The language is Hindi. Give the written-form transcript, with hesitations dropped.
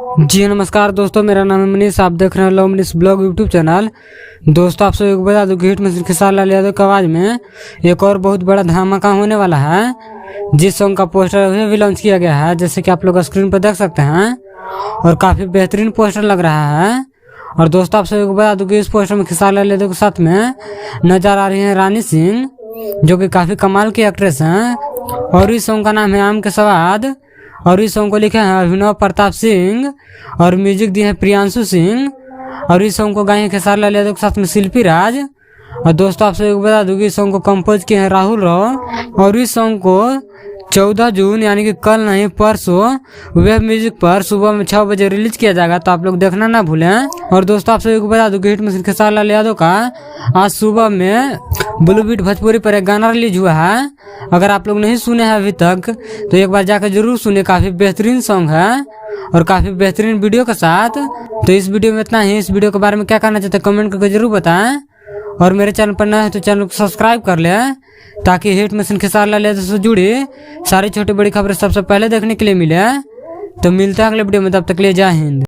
जी नमस्कार दोस्तों, मेरा नाम है मनीष। आप देख रहे हैं love Manish blog YouTube channel. दोस्तों आप सबको बता दूं कि हिट मशीन खेसारी लाल यादव की आवाज़ में एक और बहुत बड़ा धमाका होने वाला है, जिस सॉन्ग का पोस्टर अभी भी लॉन्च किया गया है, जैसे कि आप लोग स्क्रीन पर देख सकते हैं। और काफ़ी बेहतरीन पोस्टर लग रहा है। और दोस्तों आप सबको बता दूं कि इस पोस्टर में खेसारी लाल यादव के साथ में नजर आ रही है रानी सिंह, जो कि काफ़ी कमाल की एक्ट्रेस हैं। और इस सॉन्ग का नाम है आम के स्वाद। और इस सॉन्ग को लिखे हैं अभिनव प्रताप सिंह और म्यूजिक दिए हैं प्रियांशु सिंह। और इस सॉन्ग को गाए हैं खेसारी लाल यादव के साथ में शिल्पी राज। और दोस्तों आप सबको बता दूं कि इस सॉन्ग को कंपोज किए हैं राहुल राव। और इस सॉन्ग को 14 जून यानी कि कल नहीं परसों वेब म्यूजिक पर सुबह में 6 बजे रिलीज किया जाएगा, तो आप लोग देखना ना भूलें। और दोस्तों आप सभी को बता दूं कि हिट मशीन खेसारी लाल यादव का आज सुबह में ब्लू बीट भोजपुरी पर एक गाना रिलीज हुआ है। अगर आप लोग नहीं सुने हैं अभी तक तो एक बार जाकर जरूर सुने, काफ़ी बेहतरीन सॉन्ग है और काफ़ी बेहतरीन वीडियो के साथ। तो इस वीडियो में इतना ही। इस वीडियो के बारे में क्या कहना चाहते हैं कमेंट करके जरूर बताएं। और मेरे चैनल पर नए हैं तो चैनल को सब्सक्राइब कर लें, ताकि हिट मशीन खेसारी लाल यादव से जुड़ी सारी छोटी बड़ी खबरें सबसे पहले देखने के लिए मिले। तो मिलते हैं अगले वीडियो में, तब तक के लिए जय हिंद।